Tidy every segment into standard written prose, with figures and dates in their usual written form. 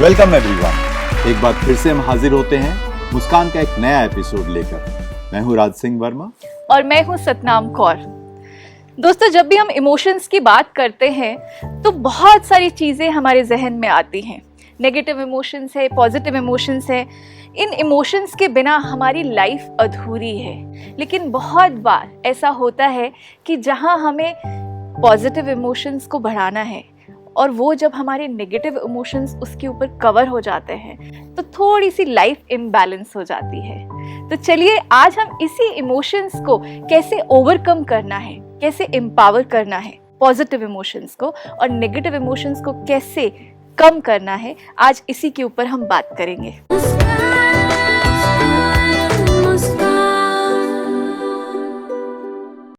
Welcome everyone. एक बार फिर से हम हाजिर होते हैं मुस्कान का एक नया एपिसोड लेकर। मैं हूँ राज सिंह वर्मा और मैं हूँ सतनाम कौर। दोस्तों, जब भी हम इमोशंस की बात करते हैं तो बहुत सारी चीज़ें हमारे जहन में आती हैं। नेगेटिव इमोशंस है, पॉजिटिव इमोशंस है। इन इमोशंस के बिना हमारी लाइफ अधूरी है। लेकिन बहुत बार ऐसा होता है कि जहाँ हमें पॉजिटिव इमोशंस को बढ़ाना है और वो जब हमारे नेगेटिव इमोशंस उसके ऊपर कवर हो जाते हैं तो थोड़ी सी लाइफ इम्बैलेंस हो जाती है। तो चलिए आज हम इसी इमोशंस को कैसे ओवरकम करना है, कैसे एम्पावर करना है पॉजिटिव इमोशंस को, और नेगेटिव इमोशंस को कैसे कम करना है, आज इसी के ऊपर हम बात करेंगे।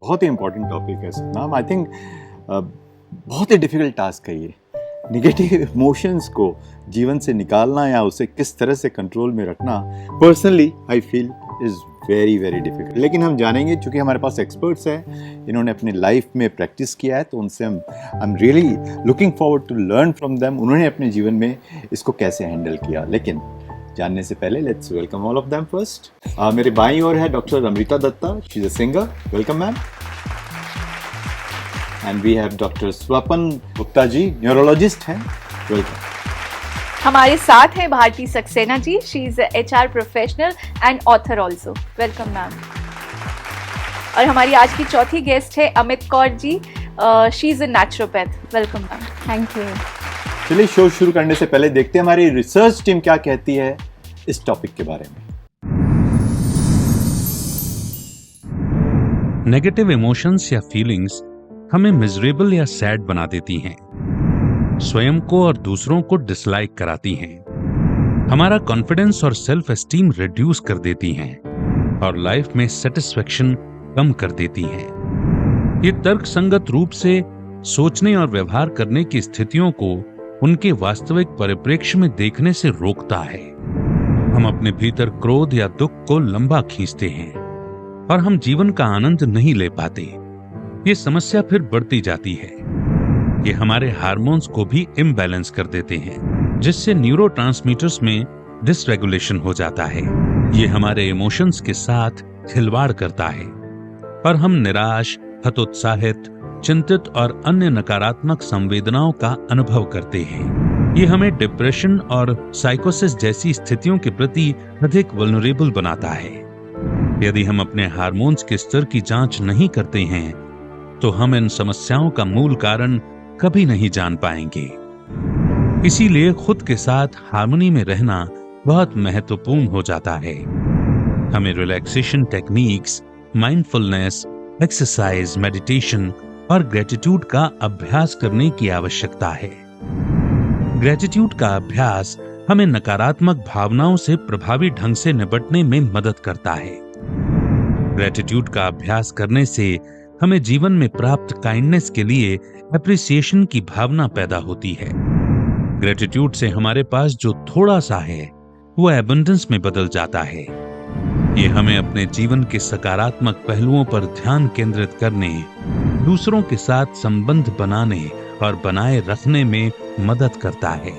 बहुत ही इंपॉर्टेंट टॉपिक है सतनाम। आई थिंक बहुत ही डिफिकल्ट टास्क है ये। निगेटिव इमोशंस को जीवन से निकालना या उसे किस तरह से कंट्रोल में रखना, personally I feel is very very difficult. लेकिन हम जानेंगे, क्योंकि हमारे पास एक्सपर्ट्स हैं, इन्होंने अपनी लाइफ में प्रैक्टिस किया है, तो उनसे I am really looking forward to learn from them, उन्होंने अपने जीवन में इसको कैसे हैंडल किया। लेकिन जानने से पहले let's welcome all of them first. मेरे बाईं ओर है doctor Amrita Datta, she is a singer. Welcome ma'am. And we have doctor Swapan Gupta ji, neurologist हैं। वेलकम। हमारे साथ हैं Bharti Saxena ji, she is HR professional and author also. Welcome ma'am. और हमारी आज की चौथी गेस्ट है Amit Kaur ji, she is a naturopath. Welcome ma'am. Thank you. चलिए शो शुरू करने से पहले देखते हैं हमारी रिसर्च टीम क्या कहती है इस टॉपिक के बारे में। नेगेटिव इमोशंस या फीलिंग्स हमें मिजरेबल या सैड बना देती हैं, स्वयं को और दूसरों को डिसलाइक कराती हैं, हमारा कॉन्फिडेंस और सेल्फ एस्टीम रिड्यूस कर देती हैं और लाइफ में सेटिस्फेक्शन कम कर देती हैं। ये तर्कसंगत रूप से सोचने और व्यवहार करने की स्थितियों को उनके वास्तविक परिप्रेक्ष्य में देखने से रोकता है। हम अपने भीतर क्रोध या दुख को लंबा खींचते हैं और हम जीवन का आनंद नहीं ले पाते। ये समस्या फिर बढ़ती जाती है। ये हमारे हार्मोन्स को भी इम्बैलेंस कर देते हैं, जिससे न्यूरोट्रांसमीटर्स में डिसरेगुलेशन हो जाता है। ये हमारे इमोशंस के साथ खिलवाड़ करता है और हम निराश, हतोत्साहित, चिंतित और अन्य नकारात्मक संवेदनाओं का अनुभव करते हैं। ये हमें डिप्रेशन और साइकोसिस जैसी स्थितियों के प्रति अधिक वल्नरेबल बनाता है। यदि हम अपने हार्मोन्स के स्तर की जांच नहीं करते हैं तो हम इन समस्याओं का मूल कारण कभी नहीं जान पाएंगे। इसीलिए खुद के साथ हार्मनी में रहना बहुत महत्वपूर्ण हो जाता है। हमें relaxation techniques, mindfulness, exercise, meditation और ग्रेटिट्यूड का अभ्यास करने की आवश्यकता है। ग्रेटिट्यूड का अभ्यास हमें नकारात्मक भावनाओं से प्रभावी ढंग से निपटने में मदद करता है। ग्रेटिट्यूड का अभ्यास करने से हमें जीवन में प्राप्त काइंडनेस के लिए एप्रिसिएशन की भावना पैदा होती है। ग्रेटिट्यूड से हमारे पास जो थोड़ा सा है वो एबंडेंस में बदल जाता है। ये हमें अपने जीवन के सकारात्मक पहलुओं पर ध्यान केंद्रित करने, दूसरों के साथ संबंध बनाने और बनाए रखने में मदद करता है,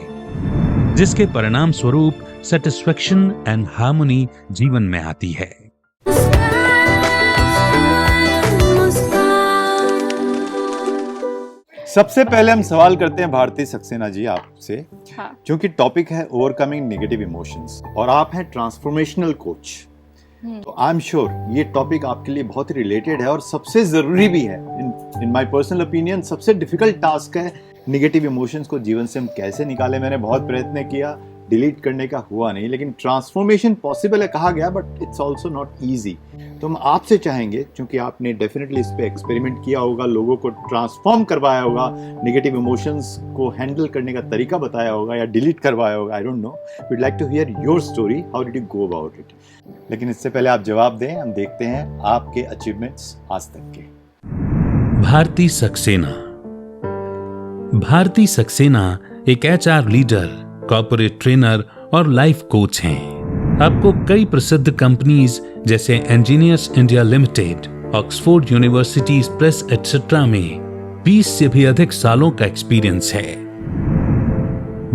जिसके परिणाम स्वरूप सेटिस्फेक्शन एंड हार्मनी जीवन में आती है। सबसे पहले हम सवाल करते हैं भारती सक्सेना जी आपसे, हाँ। क्योंकि टॉपिक है ओवरकमिंग नेगेटिव इमोशंस और आप हैं ट्रांसफॉर्मेशनल कोच, तो आई एम श्योर ये टॉपिक आपके लिए बहुत ही रिलेटेड है और सबसे जरूरी भी है। इन माय पर्सनल ओपिनियन सबसे डिफिकल्ट टास्क है नेगेटिव इमोशंस को जीवन से हम कैसे निकालें। मैंने बहुत प्रयत्न किया, डिलीट करने का हुआ नहीं, लेकिन ट्रांसफॉर्मेशन पॉसिबल है कहा गया, but it's also not easy. तो हम आपसे चाहेंगे, क्योंकि आपने डेफिनेटली इस पे एक्सपेरिमेंट किया होगा, लोगों को ट्रांसफॉर्म करवाया होगा, नेगेटिव इमोशंस को हैंडल करने का तरीका बताया होगा या डिलीट करवाया होगा, I don't know. We'd like to hear your story, how did you go about it. लेकिन इससे पहले आप जवाब दें, हम देखते हैं आपके अचीवमेंट्स आज तक के। भारती सक्सेना। भारती सक्सेना एक HR लीडर, कॉर्पोरेट ट्रेनर और लाइफ कोच हैं। आपको कई प्रसिद्ध कंपनीज जैसे engineers India limited, Oxford university press etcetera में 20 से भी अधिक सालों का एक्सपीरियंस है।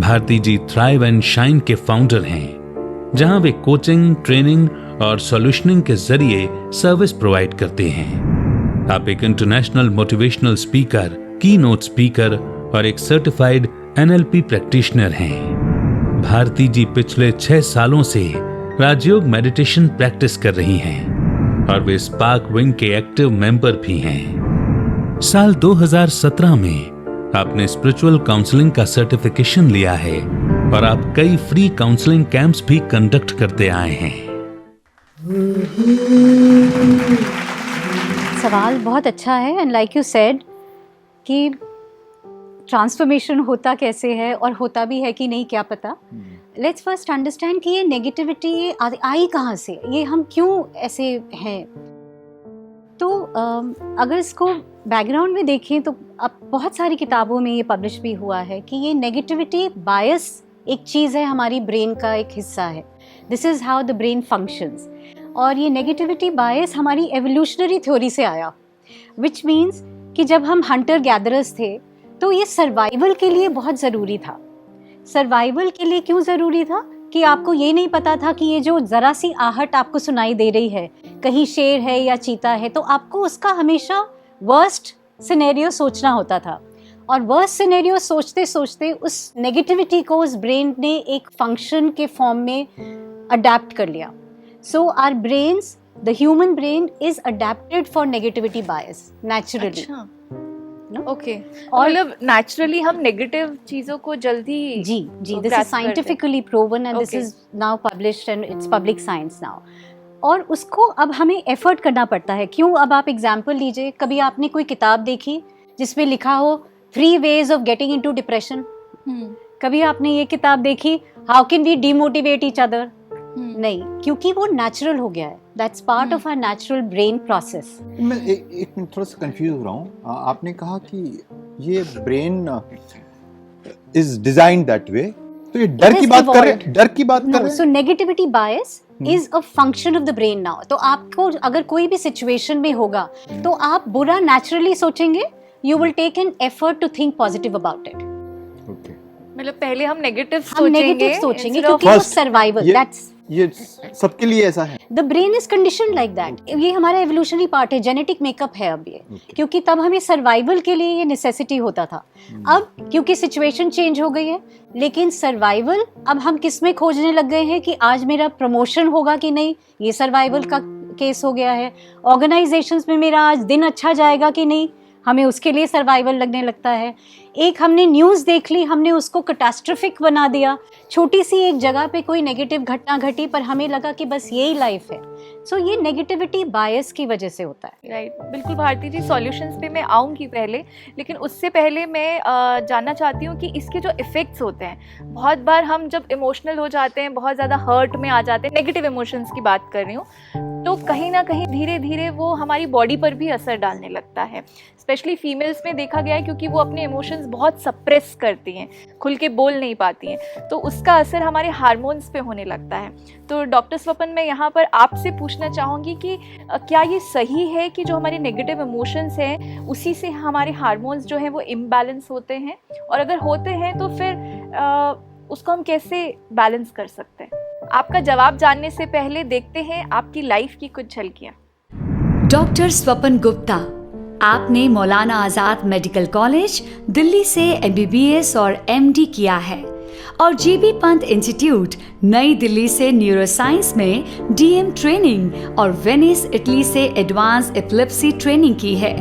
भारती जी थ्राइव एंड शाइन के फाउंडर हैं, जहां वे कोचिंग, ट्रेनिंग और सॉल्यूशनिंग के जरिए सर्विस प्रोवाइड करते हैं। आप एक इंटरनेशनल मोटिवेशनल स्पीकर, की नोट स्पीकर और एक सर्टिफाइड NLP प्रैक्टिशनर हैं। भारती जी पिछले 6 सालों से राजयोग मेडिटेशन प्रैक्टिस कर रही हैं और वे स्पार्क विंग के एक्टिव मेंबर भी हैं। साल 2017 में आपने स्पिरिचुअल काउंसलिंग का सर्टिफिकेशन लिया है और आप कई फ्री काउंसलिंग कैंप्स भी कंडक्ट करते आए हैं। सवाल बहुत अच्छा है एंड लाइक यू सेड कि ट्रांसफॉर्मेशन होता कैसे है और होता भी है कि नहीं क्या पता। लेट्स फर्स्ट अंडरस्टैंड कि ये नेगेटिविटी आई कहाँ से, ये हम क्यों ऐसे हैं। तो अगर इसको बैकग्राउंड में देखें तो अब बहुत सारी किताबों में ये पब्लिश भी हुआ है कि ये नेगेटिविटी बायस एक चीज़ है, हमारी ब्रेन का एक हिस्सा है। This is how the brain functions. और ये नेगेटिविटी बायस हमारी एवोल्यूशनरी थ्योरी से आया, विच मीन्स कि जब हम हंटर गैदरर्स थे तो ये सर्वाइवल के लिए बहुत ज़रूरी था। सर्वाइवल के लिए क्यों ज़रूरी था कि आपको ये नहीं पता था कि ये जो ज़रा सी आहट आपको सुनाई दे रही है, कहीं शेर है या चीता है, तो आपको उसका हमेशा वर्स्ट सिनेरियो सोचना होता था। और वर्स्ट सिनेरियो सोचते सोचते उस नेगेटिविटी को उस ब्रेन ने एक फंक्शन के फॉर्म में अडेप्ट कर लिया। So our brains, the human brain is adapted for negativity bias naturally. Okay, और मतलब नेचुरली हम नेगेटिव चीजों को जल्दी जी this is scientifically proven and this is now published and it's public science now. और उसको अब हमें एफर्ट करना पड़ता है। क्यों? अब आप एग्जांपल लीजिए, कभी आपने कोई किताब देखी जिसमें लिखा हो 3 ways of getting into depression? कभी आपने ये किताब देखी how can we demotivate each other? नहीं, क्योंकि वो नेचुरल हो गया है। That's part of our natural brain process. मैं एक मिनट थोड़ा सा कंफ्यूज हो रहा हूँ। आपने कहा कि ये brain is designed that way, तो ये डर की बात कर रहे हैं? डर की बात कर रहे हैं? So negativity bias is a function of the brain now. तो आपको अगर कोई भी सिचुएशन में होगा तो आप बुरा नेचुरली सोचेंगे, you will take an effort to think positive about it. Okay, मतलब पहले हम नेगेटिव सोचेंगे क्योंकि वो सर्वाइवल, दैट्स ये सबके लिए ऐसा है। The brain is conditioned like that. ये हमारा एवोल्यूशनरी पार्ट है, जेनेटिक मेकअप है अब ये। क्योंकि तब हमें सर्वाइवल के लिए ये नेसेसिटी होता था। अब क्योंकि सिचुएशन चेंज हो गई है, लेकिन सर्वाइवल अब हम किस में खोजने लग गए हैं कि आज मेरा प्रमोशन होगा कि नहीं, ये सर्वाइवल का केस हो गया है। ऑर्गेनाइजेशंस में मेरा आज दिन अच्छा जाएगा कि नहीं, हमें उसके लिए सर्वाइवल लगने लगता है। एक हमने न्यूज़ देख ली, हमने उसको कैटास्ट्रोफिक बना दिया। छोटी सी एक जगह पे कोई नेगेटिव घटना घटी पर हमें लगा कि बस यही लाइफ है। सो ये नेगेटिविटी बायस की वजह से होता है। राइट, बिल्कुल भारती जी, सॉल्यूशंस पे मैं आऊँगी पहले, लेकिन उससे पहले मैं जानना चाहती हूँ कि इसके जो इफ़ेक्ट्स होते हैं, बहुत बार हम जब इमोशनल हो जाते हैं, बहुत ज़्यादा हर्ट में आ जाते हैं, नेगेटिव इमोशंस की बात कर रही हूँ, तो कहीं ना कहीं धीरे धीरे वो हमारी बॉडी पर भी असर डालने लगता है। स्पेशली फीमेल्स में देखा गया है, क्योंकि वो अपने इमोशंस बहुत सप्रेस करती हैं, खुल के बोल नहीं पाती हैं, तो उसका असर हमारे हार्मोन्स पे होने लगता है। तो डॉक्टर स्वपन, मैं यहाँ पर आपसे पूछना चाहूँगी कि क्या ये सही है कि जो हमारे नेगेटिव इमोशंस हैं उसी से हमारे हार्मोन्स जो हैं वो इम्बैलेंस होते हैं, और अगर होते हैं तो फिर उसको हम कैसे बैलेंस कर सकते हैं? आपका जवाब जानने से पहले देखते हैं आपकी लाइफ की कुछ झलकियाँ। डॉक्टर स्वपन गुप्ता, आपने मौलाना आज़ाद मेडिकल कॉलेज दिल्ली से MBBS और MD किया है और GB पंत इंस्टीट्यूट नई दिल्ली से न्यूरोसाइंस में DM ट्रेनिंग और वेनिस इटली से एडवांस एपिलेप्सी ट्रेनिंग की है।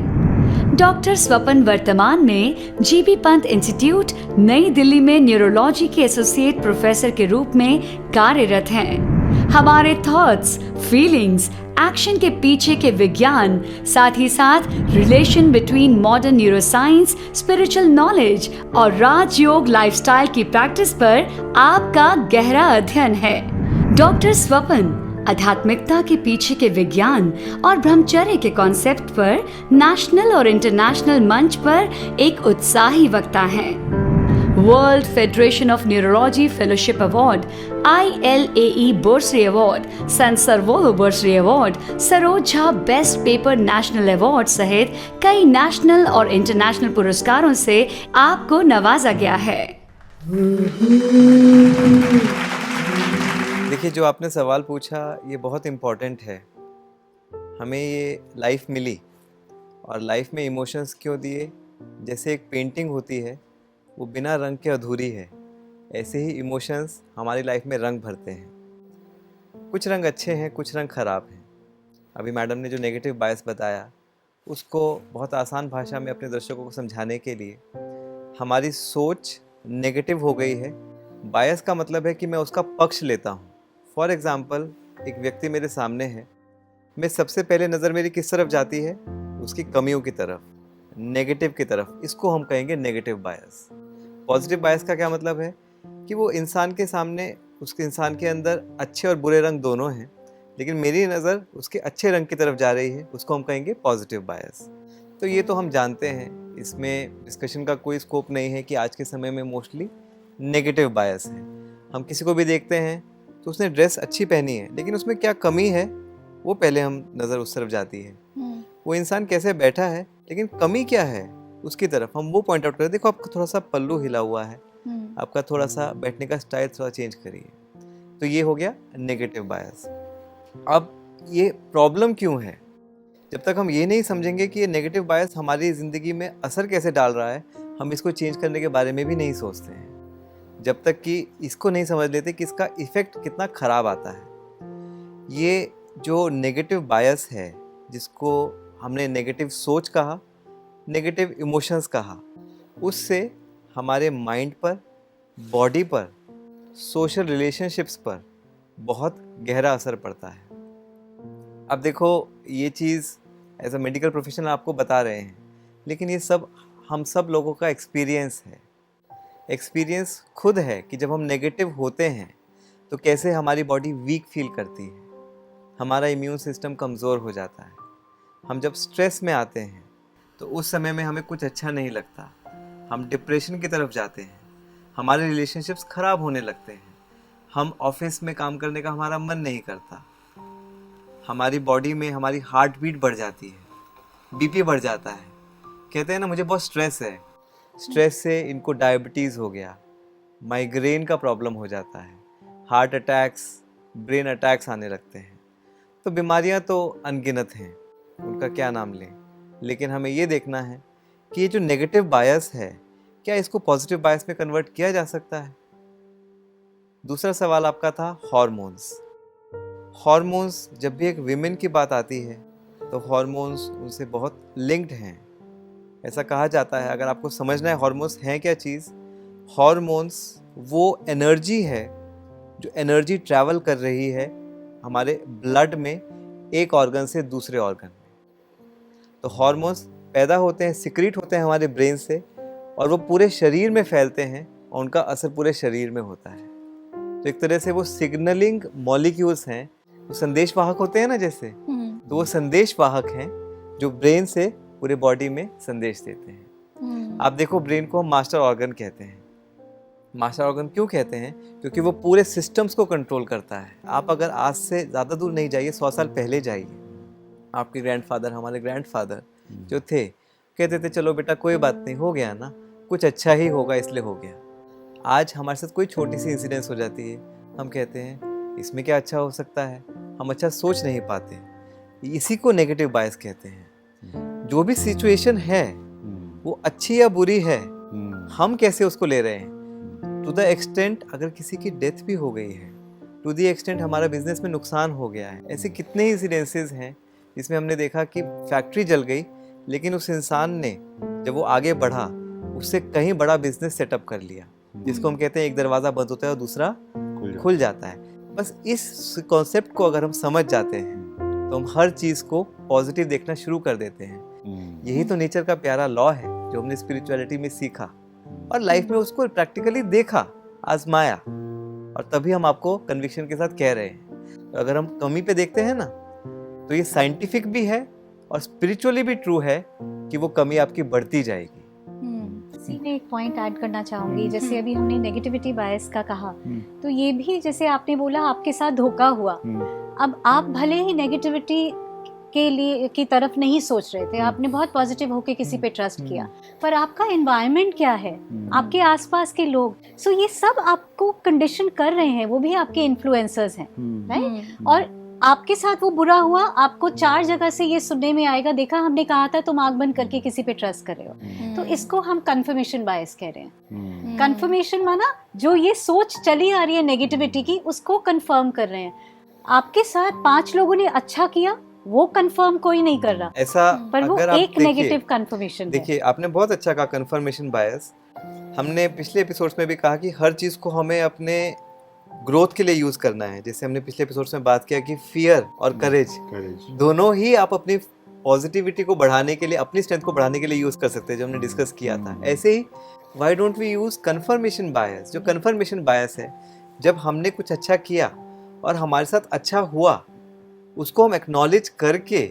डॉक्टर स्वपन वर्तमान में GB पंत इंस्टीट्यूट नई दिल्ली में न्यूरोलॉजी के एसोसिएट प्रोफेसर के रूप में कार्यरत हैं। हमारे थॉट्स, फीलिंग्स, एक्शन के पीछे के विज्ञान, साथ ही साथ relation between modern neuroscience, spiritual knowledge और राजयोग लाइफस्टाइल की प्रैक्टिस पर आपका गहरा अध्ययन है। डॉक्टर स्वपन आध्यात्मिकता के पीछे के विज्ञान और ब्रह्मचर्य के कॉन्सेप्ट पर नेशनल और इंटरनेशनल मंच पर एक उत्साही वक्ता हैं। World Federation of Neurology fellowship award, ILAE bursary award, San Servolo bursary award, Saroj Jha best paper national award सहित कई नेशनल और इंटरनेशनल पुरस्कारों से आपको नवाजा गया है। देखिए, जो आपने सवाल पूछा ये बहुत इम्पोर्टेंट है। हमें ये लाइफ मिली और लाइफ में इमोशंस क्यों दिए? जैसे एक पेंटिंग होती है, वो बिना रंग के अधूरी है, ऐसे ही इमोशंस हमारी लाइफ में रंग भरते हैं। कुछ रंग अच्छे हैं, कुछ रंग ख़राब हैं। अभी मैडम ने जो नेगेटिव बायस बताया, उसको बहुत आसान भाषा में अपने दर्शकों को समझाने के लिए, हमारी सोच नेगेटिव हो गई है। बायस का मतलब है कि मैं उसका पक्ष लेता हूँ। फॉर एग्ज़ाम्पल, एक व्यक्ति मेरे सामने है, मैं सबसे पहले नज़र मेरी किस तरफ जाती है? उसकी कमियों की तरफ, नेगेटिव की तरफ। इसको हम कहेंगे नेगेटिव बायस। पॉजिटिव बायस का क्या मतलब है कि वो इंसान के सामने, उसके इंसान के अंदर अच्छे और बुरे रंग दोनों हैं, लेकिन मेरी नज़र उसके अच्छे रंग की तरफ जा रही है, उसको हम कहेंगे पॉजिटिव बायस। तो ये तो हम जानते हैं, इसमें डिस्कशन का कोई स्कोप नहीं है कि आज के समय में मोस्टली नेगेटिव बायस है। हम किसी को भी देखते हैं तो उसने ड्रेस अच्छी पहनी है, लेकिन उसमें क्या कमी है वो पहले हम नज़र उस तरफ जाती है। वो इंसान कैसे बैठा है, लेकिन कमी क्या है उसकी तरफ हम वो पॉइंट आउट करें। देखो, आपका थोड़ा सा पल्लू हिला हुआ है, आपका थोड़ा सा बैठने का स्टाइल थोड़ा चेंज करिए। तो ये हो गया नेगेटिव बायस। अब ये प्रॉब्लम क्यों है? जब तक हम ये नहीं समझेंगे कि ये नेगेटिव बायस हमारी ज़िंदगी में असर कैसे डाल रहा है, हम इसको चेंज करने के बारे में भी नहीं सोचते हैं। जब तक कि इसको नहीं समझ लेते कि इसका इफ़ेक्ट कितना ख़राब आता है। ये जो नेगेटिव बायस है, जिसको हमने नेगेटिव सोच कहा, नेगेटिव इमोशंस कहा, उससे हमारे माइंड पर, बॉडी पर, सोशल रिलेशनशिप्स पर बहुत गहरा असर पड़ता है। अब देखो, ये चीज़ एज अ मेडिकल प्रोफेशनल आपको बता रहे हैं, लेकिन ये सब हम सब लोगों का एक्सपीरियंस है। एक्सपीरियंस खुद है कि जब हम नेगेटिव होते हैं तो कैसे हमारी बॉडी वीक फील करती है, हमारा इम्यून सिस्टम कमज़ोर हो जाता है। हम जब स्ट्रेस में आते हैं तो उस समय में हमें कुछ अच्छा नहीं लगता, हम डिप्रेशन की तरफ जाते हैं, हमारे रिलेशनशिप्स ख़राब होने लगते हैं, हम ऑफिस में काम करने का हमारा मन नहीं करता, हमारी बॉडी में हमारी हार्ट बीट बढ़ जाती है, बीपी बढ़ जाता है। कहते हैं ना, मुझे बहुत स्ट्रेस है। स्ट्रेस से इनको डायबिटीज़ हो गया, माइग्रेन का प्रॉब्लम हो जाता है, हार्ट अटैक्स, ब्रेन अटैक्स आने लगते हैं। तो बीमारियां तो अनगिनत हैं, उनका क्या नाम लें। लेकिन हमें ये देखना है कि ये जो नेगेटिव बायस है, क्या इसको पॉजिटिव बायस में कन्वर्ट किया जा सकता है? दूसरा सवाल आपका था हॉर्मोन्स। हॉर्मोन्स, जब भी एक विमेन की बात आती है तो हॉर्मोन्स उनसे बहुत लिंक्ड हैं। ऐसा कहा जाता है, अगर आपको समझना है हॉर्मोन्स हैं क्या चीज़, हॉर्मोन्स वो एनर्जी है जो एनर्जी ट्रैवल कर रही है हमारे ब्लड में, एक ऑर्गन से दूसरे ऑर्गन में। तो हॉर्मोन्स पैदा होते हैं, सिक्रीट होते हैं हमारे ब्रेन से, और वो पूरे शरीर में फैलते हैं और उनका असर पूरे शरीर में होता है। तो एक तरह से वो सिग्नलिंग मॉलिक्यूल्स हैं, वो संदेश वाहक होते हैं ना जैसे, तो वो संदेश वाहक हैं जो ब्रेन से पूरे बॉडी में संदेश देते हैं। आप देखो, ब्रेन को हम मास्टर ऑर्गन कहते हैं। मास्टर ऑर्गन क्यों कहते हैं? क्योंकि वो पूरे सिस्टम्स को कंट्रोल करता है। आप अगर आज से ज़्यादा दूर नहीं जाइए, 100 साल पहले जाइए, आपके ग्रैंडफादर, हमारे ग्रैंडफादर जो थे, कहते थे चलो बेटा कोई बात नहीं, हो गया ना, कुछ अच्छा ही होगा इसलिए हो गया। आज हमारे साथ कोई छोटी सी इंसिडेंस हो जाती है, हम कहते हैं इसमें क्या अच्छा हो सकता है, हम अच्छा सोच नहीं पाते। इसी को नेगेटिव बायस कहते हैं। जो भी सिचुएशन है वो अच्छी या बुरी है, हम कैसे उसको ले रहे हैं। टू द एक्सटेंट, अगर किसी की डेथ भी हो गई है, टू द एक्सटेंट हमारा बिजनेस में नुकसान हो गया है। ऐसे कितने ही इंसिडेंसेस हैं जिसमें हमने देखा कि फैक्ट्री जल गई, लेकिन उस इंसान ने जब वो आगे बढ़ा, उससे कहीं बड़ा बिजनेस सेटअप कर लिया, जिसको हम कहते हैं एक दरवाज़ा बंद होता है और दूसरा खुल जाता है। बस इस कॉन्सेप्ट को अगर हम समझ जाते हैं तो हम हर चीज़ को पॉजिटिव देखना शुरू कर देते हैं। यही तो नेचर का प्यारा लॉ है जो हमने स्पिरिचुअलिटी में सीखा और लाइफ में उसको प्रैक्टिकली देखा, आजमाया, और तभी हम आपको कन्विक्शन के साथ कह रहे हैं। तो अगर हम कमी पे देखते हैं ना, तो ये साइंटिफिक भी है और स्पिरिचुअली भी ट्रू है कि वो कमी आपकी बढ़ती जाएगी। इसी में एक पॉइंट ऐड करना चाहूँगी, जैसे अभी हमने नेगेटिविटी बायस का कहा, तो ये भी जैसे आपने बोला आपके साथ धोखा हुआ। अब आप भले ही नेगेटिविटी के लिए की तरफ नहीं सोच रहे थे, आपने बहुत पॉजिटिव होके किसी पे ट्रस्ट किया, पर आपका एनवायरनमेंट क्या है, आपके आसपास के लोग, सो ये सब आपको कंडीशन कर रहे हैं, वो भी आपके इन्फ्लुएंसर्स हैं, राइट? और आपके साथ वो बुरा हुआ, आपको 4 जगह से ये सुनने में आएगा, देखा हमने कहा था तुम आंख बंद करके किसी पे ट्रस्ट कर रहे हो। तो इसको हम कंफर्मेशन बायस कह रहे हैं। कंफर्मेशन माना जो ये सोच चली आ रही है नेगेटिविटी की, उसको कंफर्म कर रहे हैं। आपके साथ 5 लोगों ने अच्छा किया, वो कंफर्म कोई नहीं कर रहा, ऐसा पर वो अगर आप एक नेगेटिव कंफर्मेशन है। देखिए आपने बहुत अच्छा कहा कंफर्मेशन बायस। हमने पिछले एपिसोड्स में भी कहा कि हर चीज़ को हमें अपने ग्रोथ के लिए यूज करना है। जैसे हमने पिछले एपिसोड्स में बात किया कि फियर और करेज दोनों ही आप अपनी पॉजिटिविटी को बढ़ाने के लिए, अपनी स्ट्रेंथ को बढ़ाने के लिए यूज कर सकते हैं, जो हमने डिस्कस किया था। ऐसे ही why don't we use confirmation bias. जो कंफर्मेशन बायस है, जब हमने कुछ अच्छा किया और हमारे साथ अच्छा हुआ, उसको हम एक्नॉलेज करके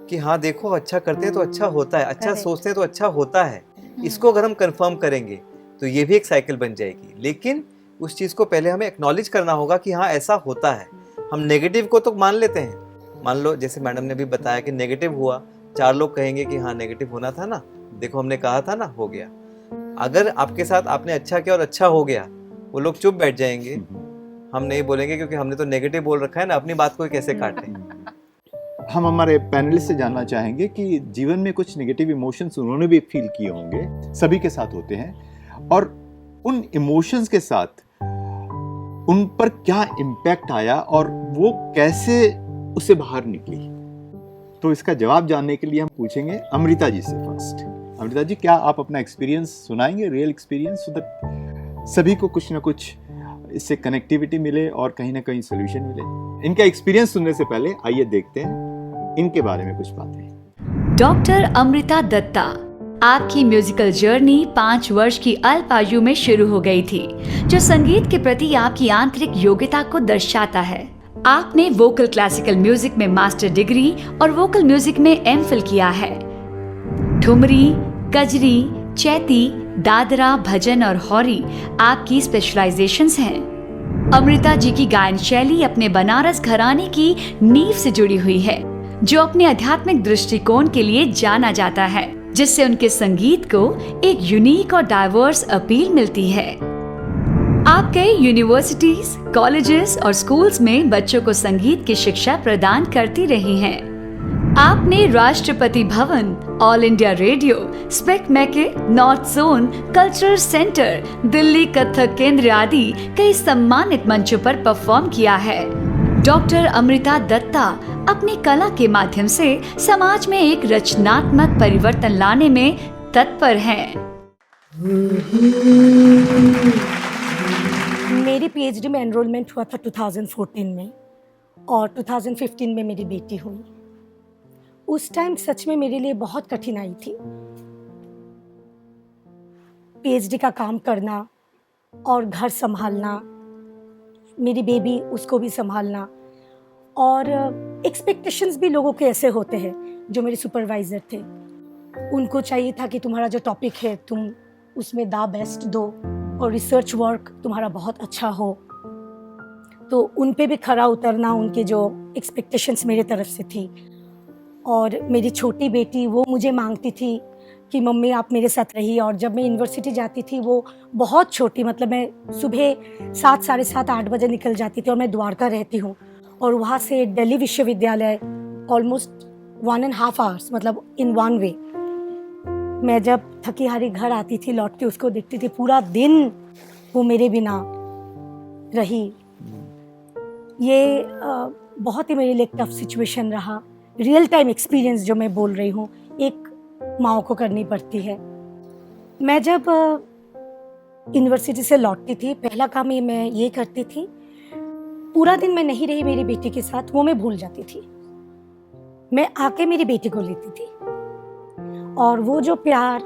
कि हाँ देखो अच्छा करते हैं तो अच्छा होता है, अच्छा सोचते हैं तो अच्छा होता है, इसको अगर हम कंफर्म करेंगे तो ये भी एक साइकिल बन जाएगी। लेकिन उस चीज़ को पहले हमें एक्नॉलेज करना होगा कि हाँ ऐसा होता है। हम नेगेटिव को तो मान लेते हैं, मान लो जैसे मैडम ने भी बताया कि नेगेटिव हुआ, 4 लोग कहेंगे कि हाँ नेगेटिव होना था ना, देखो हमने कहा था ना, हो गया। अगर आपके साथ आपने अच्छा किया और अच्छा हो गया, वो लोग चुप बैठ जाएंगे, हम नहीं बोलेंगे क्योंकि हमने तो नेगेटिव बोल रखा है ना, अपनी बात को कैसे काटें। हम हमारे पैनलिस्ट से जानना चाहेंगे कि जीवन में कुछ नेगेटिव इमोशंस उन्होंने भी फील किए होंगे, सभी के साथ होते हैं, और उन इमोशंस के साथ उन पर क्या इम्पैक्ट आया और वो कैसे उससे बाहर निकली। तो इसका जवाब जानने के लिए हम पूछेंगे अमृता जी से फर्स्ट। अमृता जी, क्या आप अपना एक्सपीरियंस सुनाएंगे, रियल एक्सपीरियंस, सो दैट सभी को कुछ ना कुछ इससे कनेक्टिविटी मिले और कहीं ना कहीं सोल्यूशन मिले। इनका एक्सपीरियंस सुनने से पहले आइए देखते हैं इनके बारे में कुछ बातें। डॉक्टर अमृता दत्ता, आपकी म्यूजिकल जर्नी 5 वर्ष की अल्प आयु में शुरू हो गई थी, जो संगीत के प्रति आपकी आंतरिक योग्यता को दर्शाता है। आपने वोकल क्लासिकल म्यूजिक में मास्टर डिग्री और वोकल म्यूजिक में एमफिल किया है। ठुमरी, कजरी, चैती, दादरा, भजन और हौरी आपकी स्पेशलाइजेशंस हैं। अमृता जी की गायन शैली अपने बनारस घराने की नींव से जुड़ी हुई है, जो अपने आध्यात्मिक दृष्टिकोण के लिए जाना जाता है, जिससे उनके संगीत को एक यूनिक और डाइवर्स अपील मिलती है। आप कई यूनिवर्सिटीज, कॉलेजेस और स्कूल्स में बच्चों को संगीत की शिक्षा प्रदान करती रही हैं। आपने Rashtrapati Bhavan, all India radio, spec मैके, north zone, cultural centre, Delhi Kathak केंद्र आदि कई सम्मानित मंचों पर परफॉर्म किया है। डॉक्टर अमृता दत्ता अपनी कला के माध्यम से समाज में एक रचनात्मक परिवर्तन लाने में तत्पर हैं। मेरी पीएचडी में एनरोलमेंट हुआ था 2014 में और 2015 में मेरी बेटी हुई। उस टाइम सच में मेरे लिए बहुत कठिनाई थी। पीएचडी का काम करना और घर संभालना, मेरी बेबी उसको भी संभालना, और एक्सपेक्टेशंस भी लोगों के ऐसे होते हैं। जो मेरे सुपरवाइज़र थे, उनको चाहिए था कि तुम्हारा जो टॉपिक है तुम उसमें द बेस्ट दो और रिसर्च वर्क तुम्हारा बहुत अच्छा हो। तो उन पे भी खरा उतरना, उनके जो एक्सपेक्टेशंस मेरे तरफ से थी। और मेरी छोटी बेटी, वो मुझे मांगती थी कि मम्मी आप मेरे साथ रहिए। और जब मैं यूनिवर्सिटी जाती थी, वो बहुत छोटी, मतलब मैं सुबह 7, साढ़े 7, 8 बजे निकल जाती थी और मैं द्वारका रहती हूँ, और वहाँ से दिल्ली विश्वविद्यालय ऑलमोस्ट 1.5 आवर्स, मतलब इन वन वे। मैं जब थकी हारी घर आती थी, लौट के उसको देखती थी, पूरा दिन वो मेरे बिना रही। ये बहुत ही मेरे लिए टफ सिचुएशन रहा। रियल टाइम एक्सपीरियंस जो मैं बोल रही हूँ, एक माँ को करनी पड़ती है। मैं जब यूनिवर्सिटी से लौटती थी, पहला काम मैं ये करती थी, पूरा दिन मैं नहीं रही मेरी बेटी के साथ, वो मैं भूल जाती थी। मैं आके मेरी बेटी को लेती थी, और वो जो प्यार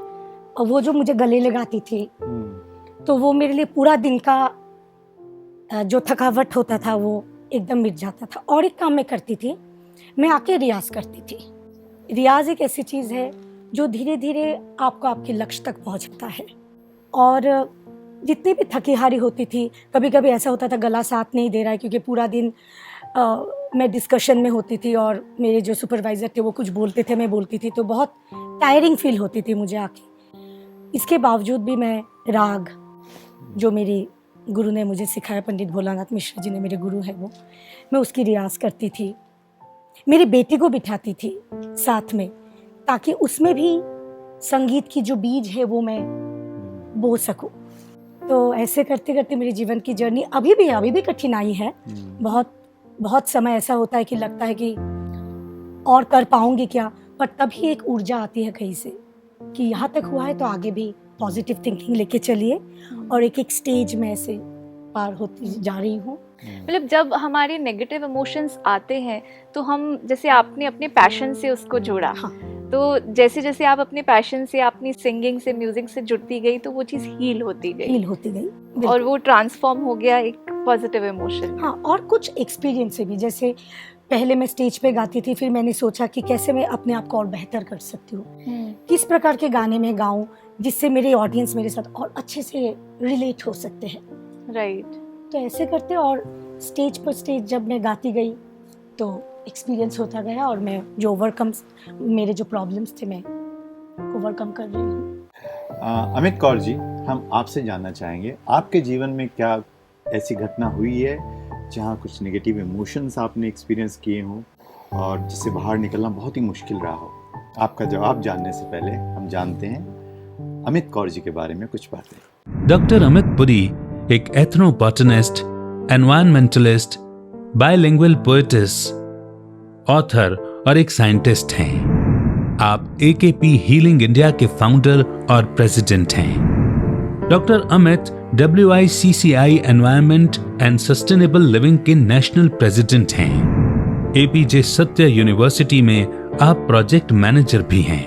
और वो जो मुझे गले लगाती थी, तो वो मेरे लिए पूरा दिन का जो थकावट होता था वो एकदम मिट जाता था। और एक काम मैं करती थी, मैं आके रियाज करती थी। रियाज एक ऐसी चीज़ है जो धीरे धीरे आपको आपके लक्ष्य तक पहुंचाता है। और जितनी भी थकी हारी होती थी, कभी कभी ऐसा होता था गला साथ नहीं दे रहा है क्योंकि पूरा दिन मैं डिस्कशन में होती थी और मेरे जो सुपरवाइज़र थे वो कुछ बोलते थे, मैं बोलती थी, तो बहुत टायरिंग फील होती थी मुझे आके। इसके बावजूद भी मैं राग, जो मेरी गुरु ने मुझे सिखाया, पंडित भोलानाथ मिश्र जी ने मेरे गुरु हैं वो, मैं उसकी रियाज करती थी। मेरी बेटी को बिठाती थी साथ में, ताकि उसमें भी संगीत की जो बीज है वो मैं बो सकूं। तो ऐसे करते करते मेरे जीवन की जर्नी अभी भी कठिनाई है। बहुत समय ऐसा होता है कि लगता है कि और कर पाऊंगी क्या, पर तभी एक ऊर्जा आती है कहीं से कि यहाँ तक हुआ है तो आगे भी पॉजिटिव थिंकिंग लेके चलिए, और एक एक स्टेज में ऐसे पार होती जा रही हूँ। मतलब जब हमारे नेगेटिव इमोशंस आते हैं तो हम, जैसे आपने अपने पैशन से उसको जोड़ा, हाँ। तो जैसे जैसे आप अपने पैशन से, अपनी सिंगिंग से, म्यूजिक से जुड़ती गई, तो वो चीज़ हील होती गई बिल्कुल। और वो ट्रांसफॉर्म हो गया एक पॉजिटिव इमोशन। हाँ, और कुछ एक्सपीरियंस से भी, जैसे पहले मैं स्टेज पे गाती थी, फिर मैंने सोचा कि कैसे मैं अपने आप को और बेहतर कर सकती हूँ, किस प्रकार के गाने में गाऊं जिससे मेरे ऑडियंस मेरे साथ और अच्छे से रिलेट हो सकते हैं। राइट। तो ऐसे करते और स्टेज पर स्टेज जब मैं गाती गई तो एक्सपीरियंस होता गया, और मैं जो मेरे जो प्रॉब्लम्स थे मैं ओवरकम कर रही हूँ। अमित कौर जी, हम आपसे जानना चाहेंगे, आपके जीवन में क्या ऐसी घटना हुई है जहाँ कुछ नेगेटिव इमोशंस आपने एक्सपीरियंस किए हों और जिससे बाहर निकलना बहुत ही मुश्किल रहा हो? आपका जवाब जानने से पहले हम जानते हैं अमित कौर जी के बारे में कुछ बातें। डॉक्टर अमित पुरी एक एथनोबॉटनिस्ट, एनवायरमेंटलिस्ट, बायलिंगुअल पोएटिस्ट, ऑथर और एक साइंटिस्ट हैं। आप AKP हीलिंग इंडिया के फाउंडर और प्रेसिडेंट हैं। Doctor Amit WICCI environment and sustainable living के नेशनल प्रेसिडेंट हैं। APJ सत्य यूनिवर्सिटी में आप प्रोजेक्ट मैनेजर भी हैं।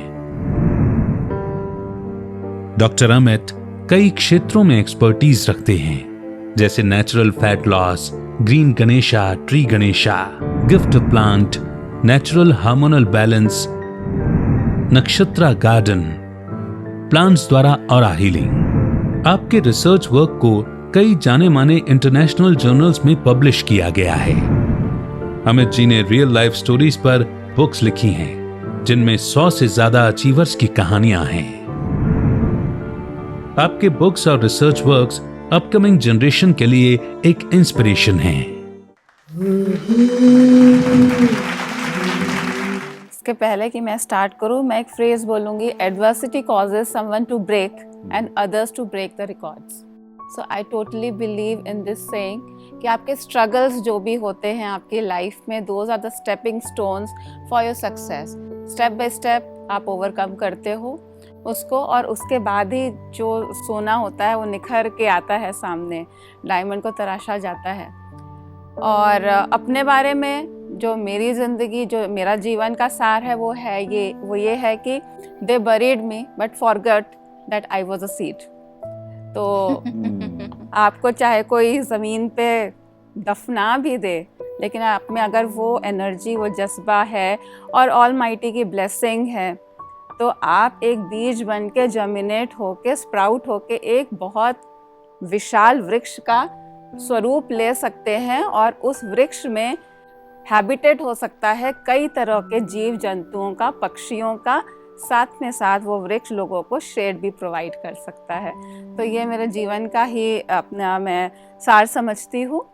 डॉक्टर अमित कई क्षेत्रों में एक्सपर्टीज रखते हैं, जैसे natural fat loss, green Ganesha, tree Ganesha, gift plant, natural hormonal balance, Nakshatra garden, plants द्वारा ऑरा हीलिंग। आपके रिसर्च वर्क को कई जाने माने इंटरनेशनल जर्नल्स में पब्लिश किया गया है। अमित जी ने रियल लाइफ स्टोरीज पर बुक्स लिखी हैं, जिनमें 100 से ज्यादा अचीवर्स की कहानियां हैं। आपके बुक्स और रिसर्च वर्क्स अपकमिंग जनरेशन के लिए एक इंस्पिरेशन हैं। इसके पहले कि मैं स्टार्ट करूं, मैं एक फ्रेज बोलूंगी, adversity causes someone to break and others to break the records. So I totally believe in this saying कि आपके स्ट्रगल्स जो भी होते हैं आपकी लाइफ में, those are the stepping stones for your success. Step by step आप overcome करते हो उसको, और उसके बाद ही जो सोना होता है वो निखर के आता है सामने, डायमंड को तराशा जाता है। और अपने बारे में जो मेरी ज़िंदगी, जो मेरा जीवन का सार है वो ये है कि they buried me but forgot that I was a seed. तो आपको चाहे कोई ज़मीन पे दफना भी दे, लेकिन आप में अगर वो एनर्जी, वो जज्बा है और ऑलमाइटी की ब्लेसिंग है, तो आप एक बीज बन के जर्मिनेट होके, स्प्राउट होके एक बहुत विशाल वृक्ष का स्वरूप ले सकते हैं, और उस वृक्ष में हैबिटेट हो सकता है कई तरह के जीव जंतुओं का, पक्षियों का, साथ में साथ वो वृक्ष लोगों को शेड भी प्रोवाइड कर सकता है। तो ये मेरे जीवन का ही अपना मैं सार समझती हूँ।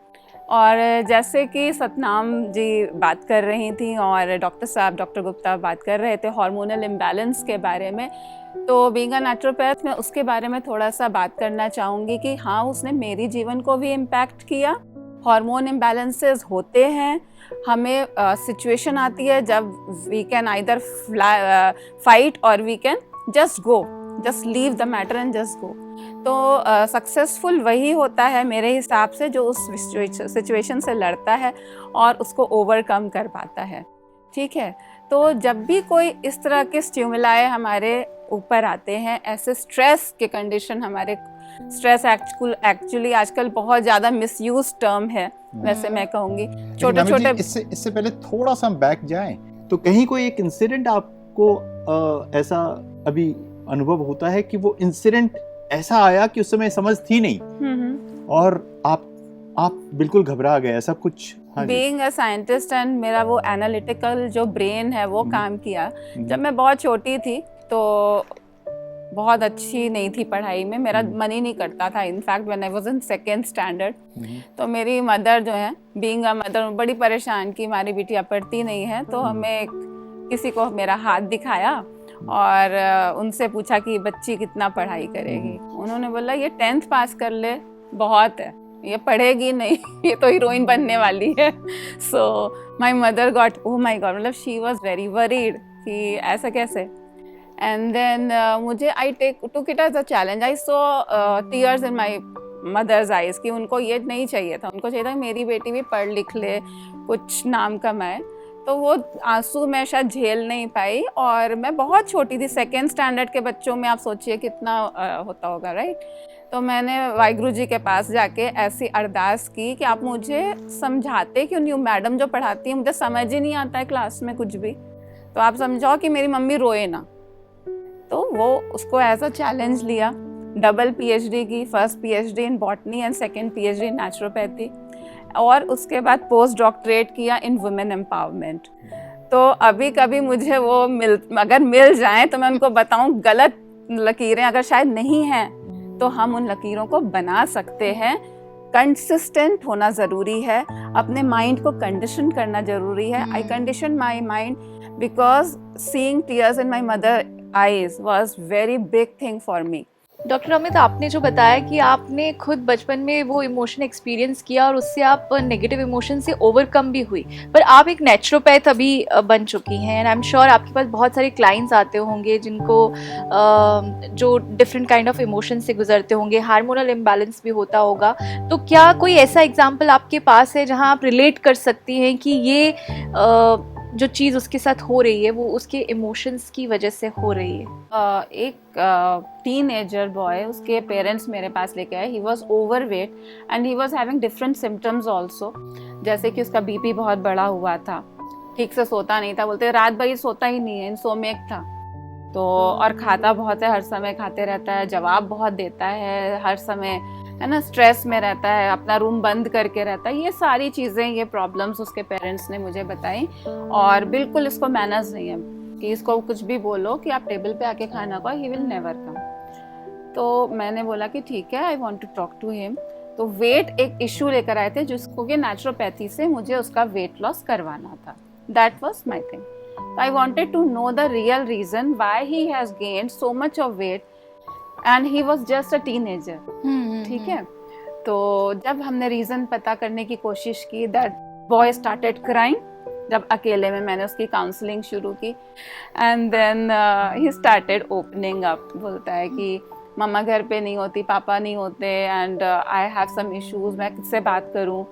और जैसे कि सतनाम जी बात कर रही थी और डॉक्टर गुप्ता बात कर रहे थे हार्मोनल इम्बैलेंस के बारे में, तो बीइंग अ नेचुरोपैथ मैं उसके बारे में थोड़ा सा बात करना चाहूँगी कि हाँ, उसने मेरी जीवन को भी इम्पैक्ट किया। हार्मोन इम्बैलेंसेस होते हैं, हमें सिचुएशन आती है जब we can either fight or we can just go, just leave the matter and just go. तो सक्सेसफुल वही होता है मेरे हिसाब से जो उस सिचुएशन से लड़ता है और उसको ओवरकम कर पाता है। ठीक है, तो जब भी कोई इस तरह के स्टिमुलाई हमारे ऊपर आते हैं, ऐसे स्ट्रेस के कंडीशन, हमारे स्ट्रेस एक्चुअली आजकल बहुत ज़्यादा मिसयूज टर्म है, वैसे मैं कहूँगी। छोटे छोटे, इससे पहले थोड़ा सा बैक जाएं, तो कहीं कोई एक इंसिडेंट आपको ऐसा अभी अनुभव होता है कि वो इंसिडेंट ऐसा आया कि उस समय समझ थी नहीं और आप बिल्कुल घबरा गए, ऐसा कुछ हाँ जी। बीइंग अ साइंटिस्ट एंड मेरा वो एनालिटिकल जो ब्रेन है वो काम किया। जब मैं बहुत छोटी थी तो बहुत अच्छी नहीं थी पढ़ाई में, मेरा मन ही नहीं करता था। In fact when I was in second standard तो मेरी मदर जो है, बीइंग अ मदर, बड़ी परेशान की हमारी बिटिया पढ़ती नहीं है। तो हमें किसी को मेरा हाथ दिखाया और उनसे पूछा कि बच्ची कितना पढ़ाई करेगी। उन्होंने बोला ये 10th पास कर ले बहुत है, ये पढ़ेगी नहीं, ये तो हीरोइन बनने वाली है। So my mother got, oh my God, मतलब शी वाज वेरी वरीड कि ऐसा कैसे। एंड देन मुझे I took it as a challenge. I saw tears in my mother's eyes कि उनको ये नहीं चाहिए था, उनको चाहिए था मेरी बेटी भी पढ़ लिख ले, कुछ नाम कमाए। तो वो आंसू मैं शायद झेल नहीं पाई और मैं बहुत छोटी थी। सेकेंड स्टैंडर्ड के बच्चों में आप सोचिए कितना होता होगा, राइट। तो मैंने वाहिगुरु जी के पास जाके ऐसी अरदास की कि आप मुझे समझाते क्यों नहीं हो, मैडम जो पढ़ाती है मुझे समझ ही नहीं आता है क्लास में कुछ भी, तो आप समझाओ कि मेरी मम्मी रोए ना। तो वो उसको एज अ चैलेंज लिया, डबल पीएचडी की, first PhD in botany and second PhD in naturopathy, और उसके बाद पोस्ट डॉक्टरेट किया इन वुमेन एम्पावरमेंट। तो अभी कभी मुझे अगर मिल जाए तो मैं उनको बताऊं गलत लकीरें अगर शायद नहीं हैं तो हम उन लकीरों को बना सकते हैं। कंसिस्टेंट होना ज़रूरी है, अपने माइंड को कंडीशन करना ज़रूरी है। I condition my mind because seeing tears in my mother eyes was very big thing for me. Doctor Amit, आपने जो बताया कि आपने खुद बचपन में वो इमोशन एक्सपीरियंस किया और उससे आप नेगेटिव इमोशन से ओवरकम भी हुई, पर आप एक नेचुरोपैथ अभी बन चुकी हैं एंड आई एम श्योर आपके पास बहुत सारे क्लाइंट्स आते होंगे जिनको जो डिफरेंट काइंड ऑफ इमोशन से गुजरते होंगे, हार्मोनल इम्बैलेंस भी होता होगा। तो क्या कोई ऐसा एग्जाम्पल आपके पास है जहाँ आप रिलेट कर सकती हैं कि ये जो चीज़ उसके साथ हो रही है वो उसके इमोशंस की वजह से हो रही है? एक टीनेजर बॉय, उसके पेरेंट्स मेरे पास लेके आए। He was overweight and he was having different symptoms also, जैसे कि उसका बीपी बहुत बड़ा हुआ था, ठीक से सोता नहीं था, बोलते रात भर ही सोता ही नहीं है, इंसोमेक था। तो और खाता बहुत है, हर समय खाते रहता है, जवाब बहुत देता है, हर समय है ना स्ट्रेस में रहता है, अपना रूम बंद करके रहता है। ये सारी चीज़ें, ये प्रॉब्लम्स उसके पेरेंट्स ने मुझे बताई और बिल्कुल इसको मैनर्स नहीं है कि इसको कुछ भी बोलो कि आप टेबल पे आके खाना खाओ, ही विल नेवर कम। तो मैंने बोला कि ठीक है, I want to talk to him. तो वेट एक इशू लेकर आए थे जिसको कि नेचुरोपैथी से मुझे उसका वेट लॉस करवाना था। That was my thing. I wanted to know the real reason why he has gained so much of weight and he was just a teenager. ठीक है, तो जब हमने रीजन पता करने की कोशिश की, दैट बॉय स्टार्टेड क्राइंग। जब अकेले में मैंने उसकी काउंसलिंग शुरू की and then he started opening up. बोलता है कि मम्मा घर पे नहीं होती, पापा नहीं होते and I have some issues, मैं किससे बात करूं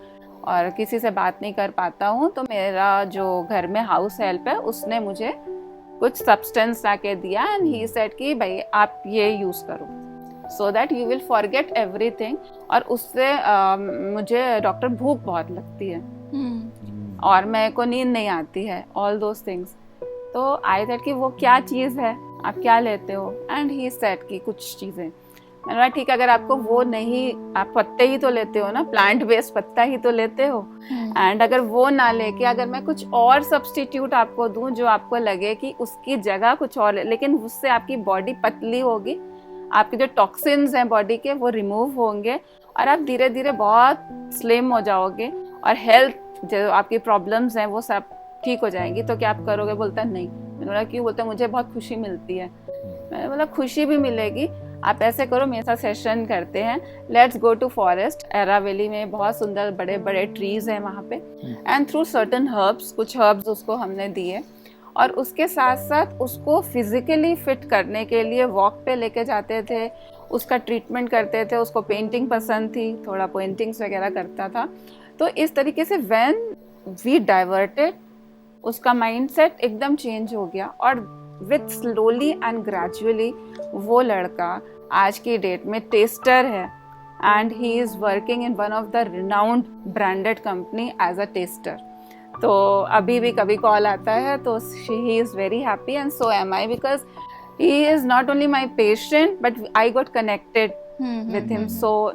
और किसी से बात नहीं कर पाता हूं। तो मेरा जो घर में हाउस हेल्प है उसने मुझे कुछ सब्सटेंस ला के दिया एंड ही सेड कि भाई आप ये यूज़ करो so that you will forget everything. और उससे मुझे डॉक्टर भूख बहुत लगती है और मेरे को नींद नहीं आती है, ऑल दोज थिंग्स। तो आई सेड कि वो क्या चीज़ है, आप क्या लेते हो? एंड ही सेड कि कुछ चीज़ें। मैंने बोला ठीक है, अगर आपको वो नहीं, आप पत्ते ही तो लेते हो ना, प्लांट बेस्ड पत्ता ही तो लेते हो, एंड अगर वो ना लेके अगर मैं कुछ और सब्स्टिट्यूट आपको दूं जो आपको लगे कि उसकी जगह कुछ और, लेकिन उससे आपकी बॉडी पतली होगी, आपके जो टॉक्सिन्स हैं बॉडी के वो रिमूव होंगे और आप धीरे धीरे बहुत स्लिम हो जाओगे और हेल्थ जो आपकी प्रॉब्लम्स हैं वो सब ठीक हो जाएंगी। तो क्या आप करोगे? बोलता नहीं। मैंने बोला क्यों? बोलता मुझे बहुत खुशी मिलती है। मैंने बोला खुशी भी मिलेगी, आप ऐसे करो, मेरे साथ सेशन करते हैं, let's go to forest. Eravalli में बहुत सुंदर बड़े बड़े ट्रीज हैं वहाँ पे, एंड थ्रू सर्टन हर्ब्स, कुछ हर्ब्स उसको हमने दिए और उसके साथ साथ उसको फिजिकली फिट करने के लिए वॉक पे लेके जाते थे, उसका ट्रीटमेंट करते थे। उसको पेंटिंग पसंद थी, थोड़ा पेंटिंग्स वगैरह करता था। तो इस तरीके से व्हेन वी डाइवर्टेड, उसका माइंडसेट एकदम चेंज हो गया और विथ स्लोली एंड ग्रेजुअली वो लड़का आज की डेट में टेस्टर है and he is working in one of the renowned branded company as a tester. तो अभी भी कभी कॉल आता है तो he is very happy and so am I, because he is not only my patient but I got connected with him, so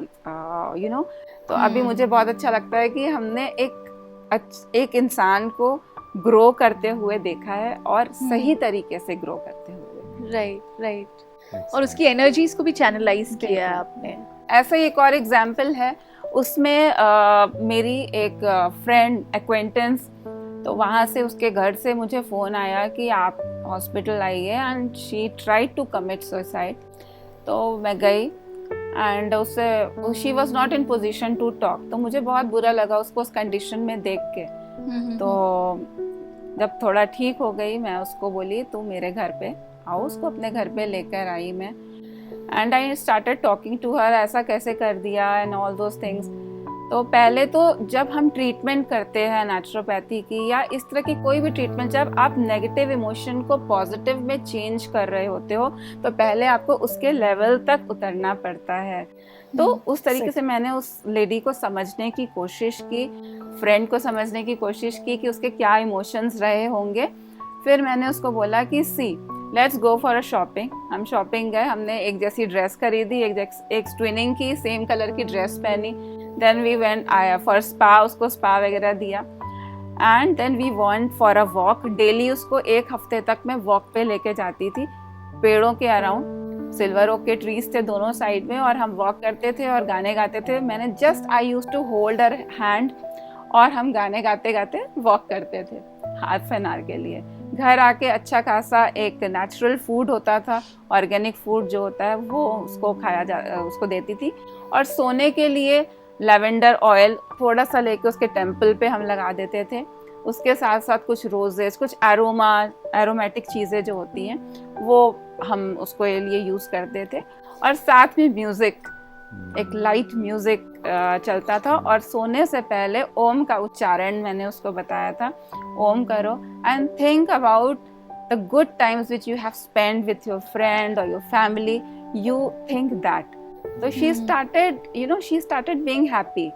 you know. तो अभी मुझे बहुत अच्छा लगता है कि हमने एक एक इंसान को ग्रो करते हुए देखा है और सही तरीके से ग्रो करते हुए। राइट। और उसकी एनर्जीज को भी चैनलाइज किया है आपने। ऐसा ही एक और एग्जाम्पल है, उसमें मेरी एक फ्रेंड एक्वेंटेंस, तो वहाँ से उसके घर से मुझे फ़ोन आया कि आप हॉस्पिटल आइए and she tried to commit suicide. तो मैं गई एंड उससे she was not in position to talk, तो मुझे बहुत बुरा लगा उसको उस कंडीशन में देख के। तो जब थोड़ा ठीक हो गई मैं उसको बोली तू मेरे घर पे आओ, उसको अपने घर पे लेकर आई मैं and I started talking to her, ऐसा कैसे कर दिया एंड ऑल दोज थिंग्स। तो पहले तो जब हम ट्रीटमेंट करते हैं नेचुरोपैथी की या इस तरह की कोई भी ट्रीटमेंट, जब आप नेगेटिव इमोशन को पॉजिटिव में चेंज कर रहे होते हो तो पहले आपको उसके लेवल तक उतरना पड़ता है। तो उस तरीके से मैंने उस लेडी को समझने की कोशिश की, फ्रेंड को समझने की कोशिश की कि उसके क्या इमोशंस रहे होंगे। फिर मैंने उसको बोला कि see let's go for a shopping. हम शॉपिंग गए, हमने एक जैसी ड्रेस खरीदी, एक ट्विनिंग की, सेम कलर की ड्रेस पहनी। Then we went for spa, उसको स्पा वगैरह दिया and then we went for a walk. Daily उसको एक हफ्ते तक मैं वॉक पे लेके जाती थी पेड़ों के अराउंड। सिल्वर ओक के ट्रीज थे दोनों साइड में और हम वॉक करते थे और गाने गाते थे। मैंने just I use to hold her hand और हम गाने गाते गाते वॉक करते थे हाफ एन आवर के लिए। घर आके अच्छा खासा एक नेचुरल फूड होता था, ऑर्गेनिक फूड जो होता है वो उसको उसको देती थी। और सोने के लिए लेवेंडर ऑयल थोड़ा सा लेके उसके टेम्पल पे हम लगा देते थे। उसके साथ साथ कुछ रोजेस, कुछ एरोमेटिक चीज़ें जो होती हैं वो हम उसको लिए यूज़ करते थे। और साथ में म्यूज़िक, एक लाइट म्यूज़िक चलता था और सोने से पहले ओम का उच्चारण मैंने उसको बताया था, ओम करो and think about the good times which you have spend with your friend और your family, you think that. तो शी स्टार्टेड बीइंग हैप्पी।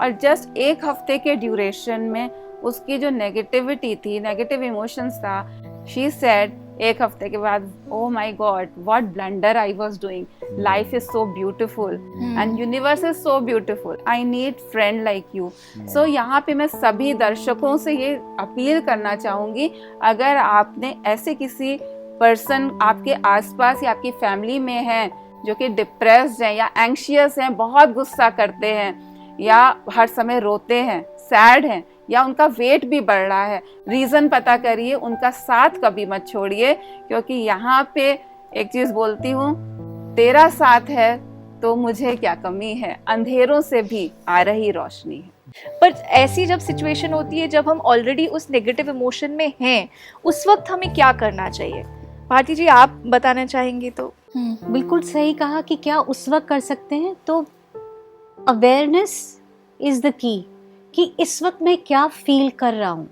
और जस्ट एक हफ्ते के ड्यूरेशन में उसकी जो नेगेटिविटी थी, नेगेटिव इमोशंस था, शी सेड एक हफ्ते के बाद, oh my God, what blunder I was doing. Life is so beautiful and universe is so beautiful. I need friend like you. So यहाँ पे मैं सभी दर्शकों से ये अपील करना चाहूँगी, अगर आपने ऐसे किसी पर्सन आपके आसपास या आपकी फैमिली में है जो कि डिप्रेस्ड हैं या एंग्शियस हैं, बहुत गुस्सा करते हैं या हर समय रोते हैं, सैड हैं या उनका वेट भी बढ़ रहा है, रीज़न पता करिए, उनका साथ कभी मत छोड़िए। क्योंकि यहाँ पे एक चीज़ बोलती हूँ, तेरा साथ है तो मुझे क्या कमी है, अंधेरों से भी आ रही रोशनी है। पर ऐसी जब सिचुएशन होती है जब हम ऑलरेडी उस नेगेटिव इमोशन में हैं, उस वक्त हमें क्या करना चाहिए? भारती जी आप बताना चाहेंगी तो? बिल्कुल सही कहा कि क्या उस वक्त कर सकते हैं, तो अवेयरनेस इज़ द की कि इस वक्त मैं क्या फील कर रहा हूँ,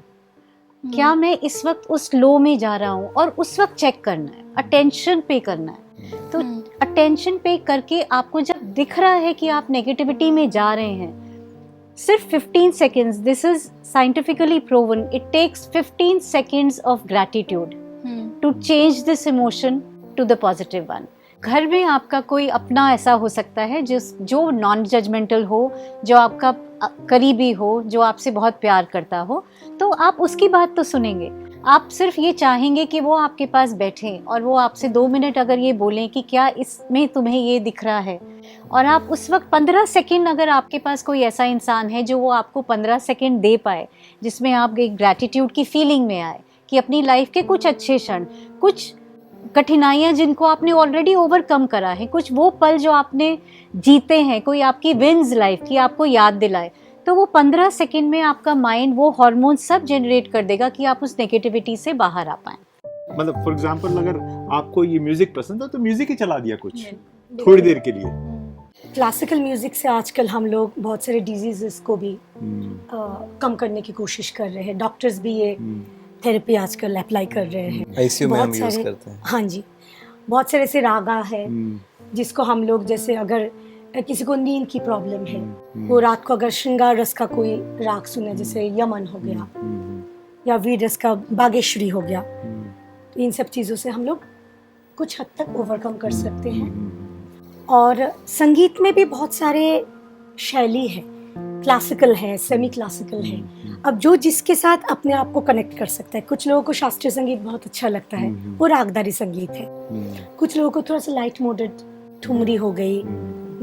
क्या मैं इस वक्त उस लो में जा रहा हूँ, और उस वक्त चेक करना है, अटेंशन पे करना है। तो अटेंशन पे करके आपको जब दिख रहा है कि आप नेगेटिविटी में जा रहे हैं, सिर्फ 15 seconds, this is scientifically proven, it takes 15 seconds of gratitude to change this emotion to the positive one. घर में आपका कोई अपना ऐसा हो सकता है जो नॉन जजमेंटल हो, जो आपका करीबी हो, जो आपसे बहुत प्यार करता हो, तो आप उसकी बात तो सुनेंगे। आप सिर्फ ये चाहेंगे कि वो आपके पास बैठें और वो आपसे 2 मिनट अगर ये बोलें कि क्या इसमें तुम्हें ये दिख रहा है, और आप उस वक्त 15 सेकेंड, अगर आपके पास कोई ऐसा इंसान है जो वो आपको 15 सेकेंड दे पाए जिसमें आप एक ग्रैटिट्यूड की फीलिंग में आए कि अपनी लाइफ के कुछ अच्छे क्षण, कुछ कठिनाइयाँ जिनको आपने ऑलरेडी ओवरकम करा है, कुछ वो पल जो आपने जीते हैं, कोई आपकी विन्स लाइफ की आपको याद दिलाए, तो वो 15 सेकेंड में आपका माइंड वो हार्मोन सब जनरेट कर देगा कि आप उस नेगेटिविटी से बाहर आ पाएं। मतलब फॉर एग्जांपल अगर आपको ये म्यूजिक पसंद है तो म्यूजिक ही चला दिया कुछ थोड़ी देर के लिए। क्लासिकल म्यूजिक से आजकल हम लोग बहुत सारे डिजीजेस को भी कम करने की कोशिश कर रहे हैं। डॉक्टर्स भी ये थेरेपी आजकल अप्लाई कर रहे हैं। आईसीयू में हम बहुत यूज सारे, करते हैं। हाँ जी, बहुत सारे ऐसे रागा है जिसको हम लोग, जैसे अगर किसी को नींद की प्रॉब्लम है, वो रात को अगर श्रृंगार रस का कोई राग सुने, जैसे यमन हो गया या वीर रस का बागेश्वरी हो गया, तो इन सब चीज़ों से हम लोग कुछ हद तक ओवरकम कर सकते हैं। और संगीत में भी बहुत सारे शैली है। क्लासिकल है, सेमी क्लासिकल है। अब जो जिसके साथ अपने आप को कनेक्ट कर सकता है। कुछ लोगों को शास्त्रीय संगीत बहुत अच्छा लगता है, वो रागदारी संगीत है। कुछ लोगों को थोड़ा सा लाइट मोडेड, ठुमरी हो गई,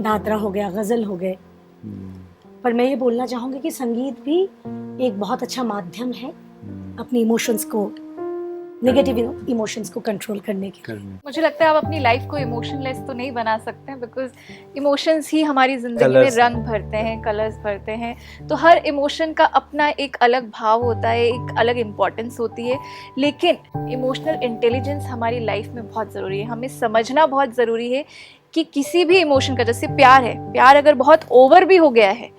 दादरा हो गया, गजल हो गए। पर मैं ये बोलना चाहूँगी कि संगीत भी एक बहुत अच्छा माध्यम है अपने इमोशंस को, नेगेटिव इमोशंस को कंट्रोल करने के लिए। मुझे लगता है आप अपनी लाइफ को इमोशनलेस तो नहीं बना सकते हैं, बिकॉज इमोशंस ही हमारी जिंदगी में Colours रंग भरते हैं, कलर्स भरते हैं। तो हर इमोशन का अपना एक अलग भाव होता है, एक अलग इम्पोर्टेंस होती है। लेकिन इमोशनल इंटेलिजेंस हमारी लाइफ में बहुत ज़रूरी है। हमें समझना बहुत ज़रूरी है कि किसी भी इमोशन का, जैसे प्यार है, प्यार अगर बहुत ओवर भी हो गया है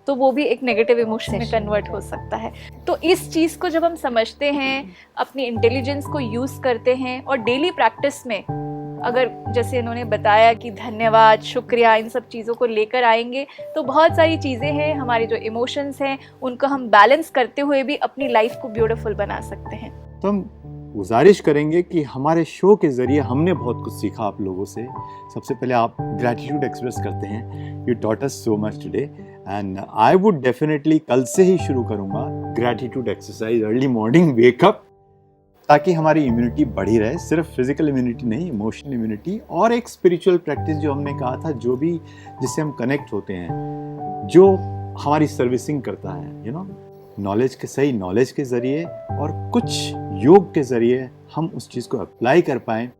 तो वो भी एक नेगेटिव इमोशन में कन्वर्ट हो सकता है। तो इस चीज़ को जब हम समझते हैं, अपनी इंटेलिजेंस को यूज़ करते हैं और डेली प्रैक्टिस में अगर जैसे इन्होंने बताया कि धन्यवाद, शुक्रिया, इन सब चीज़ों को लेकर आएंगे तो बहुत सारी चीज़ें हैं, हमारे जो इमोशंस हैं उनको हम बैलेंस करते हुए भी अपनी लाइफ को ब्यूटीफुल बना सकते हैं। तो हम गुजारिश करेंगे कि हमारे शो के ज़रिए हमने बहुत कुछ सीखा आप लोगों से। सबसे पहले आप ग्रैटिट्यूड एक्सप्रेस करते हैं, you taught us so much today, and I would definitely कल से ही शुरू करूँगा gratitude exercise early morning wake up, ताकि हमारी इम्यूनिटी बढ़ी रहे। सिर्फ फिजिकल इम्यूनिटी नहीं, इमोशनल इम्यूनिटी और एक स्पिरिचुअल प्रैक्टिस जो हमने कहा था, जो भी जिससे हम कनेक्ट होते हैं, जो हमारी सर्विसिंग करता है, यू नो, नॉलेज के, सही नॉलेज के ज़रिए और कुछ योग के ज़रिए हम उस चीज़ को अप्लाई कर पाएँ।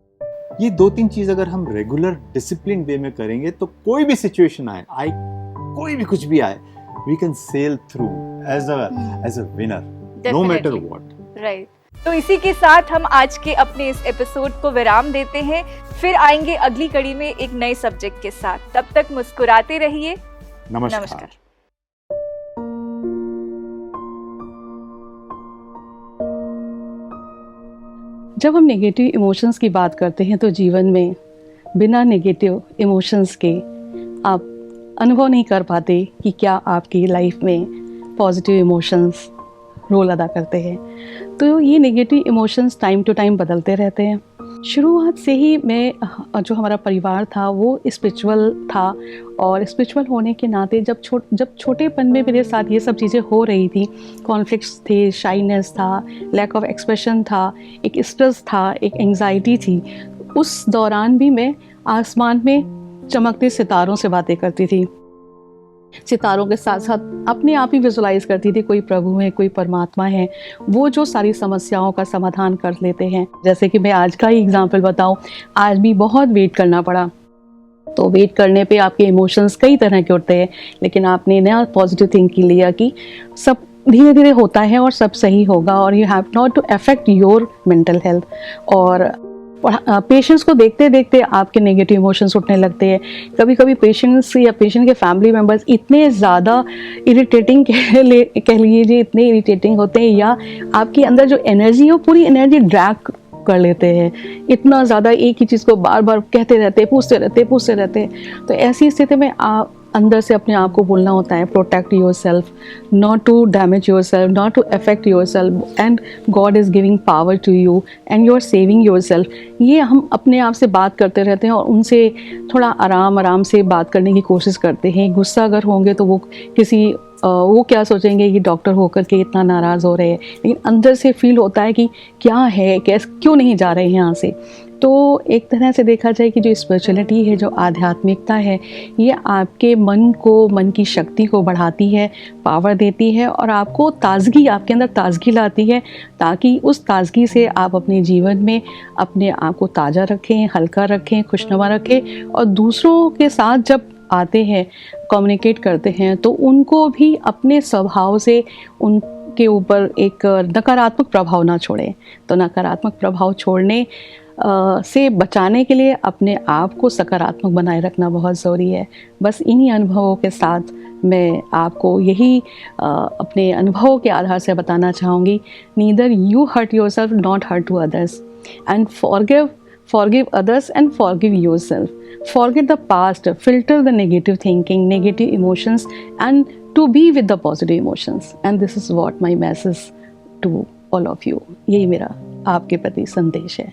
ये 2-3 चीज़ अगर हम रेगुलर डिसिप्लिन वे में करेंगे तो कोई भी सिचुएशन आए, कोई भी कुछ भी आए, we can sail through as a winner, no matter what. Right. तो इसी के साथ हम आज के अपने इस एपिसोड को विराम देते हैं। फिर आएंगे अगली कड़ी में एक नए सब्जेक्ट के साथ। तब तक मुस्कुराते रहिए। नमस्कार। जब हम नेगेटिव इमोशंस की बात करते हैं तो जीवन में बिना नेगेटिव इमोशंस के आप अनुभव नहीं कर पाते कि क्या आपकी लाइफ में पॉजिटिव इमोशंस रोल अदा करते हैं। तो ये negative emotions time to time बदलते रहते हैं। शुरुआत से ही मैं जो हमारा परिवार था वो स्पिरिचुअल था, और स्पिरिचुअल होने के नाते जब छोटेपन में मेरे साथ ये सब चीज़ें हो रही थी, कॉन्फ्लिक्ट्स थे, शाइनेस था, लैक ऑफ एक्सप्रेशन था, एक स्ट्रेस था, एक एंग्जाइटी थी, उस दौरान भी मैं आसमान में चमकते सितारों से बातें करती थी। सितारों के साथ साथ अपने आप ही विजुलाइज करती थी कोई प्रभु है, कोई परमात्मा है, वो जो सारी समस्याओं का समाधान कर लेते हैं। जैसे कि मैं आज का ही एग्जांपल बताऊं, आज भी बहुत वेट करना पड़ा। तो वेट करने पे आपके इमोशंस कई तरह के होते हैं, लेकिन आपने नया पॉजिटिव थिंकिंग लिया कि सब धीरे धीरे होता है और सब सही होगा, और you have not to affect your mental health. और पेशेंट्स को देखते देखते आपके नेगेटिव इमोशंस उठने लगते हैं। कभी कभी पेशेंट्स या पेशेंट के फैमिली मेम्बर्स इतने ज़्यादा इरिटेटिंग कह लीजिए, इतने इरिटेटिंग होते हैं, या आपके अंदर जो एनर्जी है वो पूरी एनर्जी ड्रैग कर लेते हैं। इतना ज़्यादा एक ही चीज़ को बार बार कहते रहते, पूछते रहते। तो ऐसी स्थिति में आप अंदर से अपने आप को बोलना होता है, protect yourself, not to damage yourself, not to affect yourself, and God is giving power to you and you are saving yourself. ये हम अपने आप से बात करते रहते हैं और उनसे थोड़ा आराम से बात करने की कोशिश करते हैं। गुस्सा अगर होंगे तो वो क्या सोचेंगे कि डॉक्टर होकर के इतना नाराज़ हो रहे हैं, लेकिन अंदर से फील होता है कि क्या है, क्यों नहीं जा रहे हैं यहाँ से। तो एक तरह से देखा जाए कि जो स्पिरिचुअलिटी है, जो आध्यात्मिकता है, ये आपके मन की शक्ति को बढ़ाती है, पावर देती है, और आपको ताजगी, आपके अंदर ताजगी लाती है, ताकि उस ताजगी से आप अपने जीवन में अपने आप को ताज़ा रखें, हल्का रखें, खुशनुमा रखें, और दूसरों के साथ जब आते हैं, कम्युनिकेट करते हैं, तो उनको भी अपने स्वभाव से उनके ऊपर एक नकारात्मक प्रभाव ना छोड़ें। तो नकारात्मक प्रभाव छोड़ने से बचाने के लिए अपने आप को सकारात्मक बनाए रखना बहुत ज़रूरी है। बस इन्हीं अनुभवों के साथ मैं आपको यही अपने अनुभवों के आधार से बताना चाहूँगी, neither you hurt yourself, not hurt to others, and forgive others and forgive yourself. Forget the past, filter the negative thinking, negative emotions, and to be with the positive emotions. And this is what my message to all of you. यही मेरा आपके प्रति संदेश है।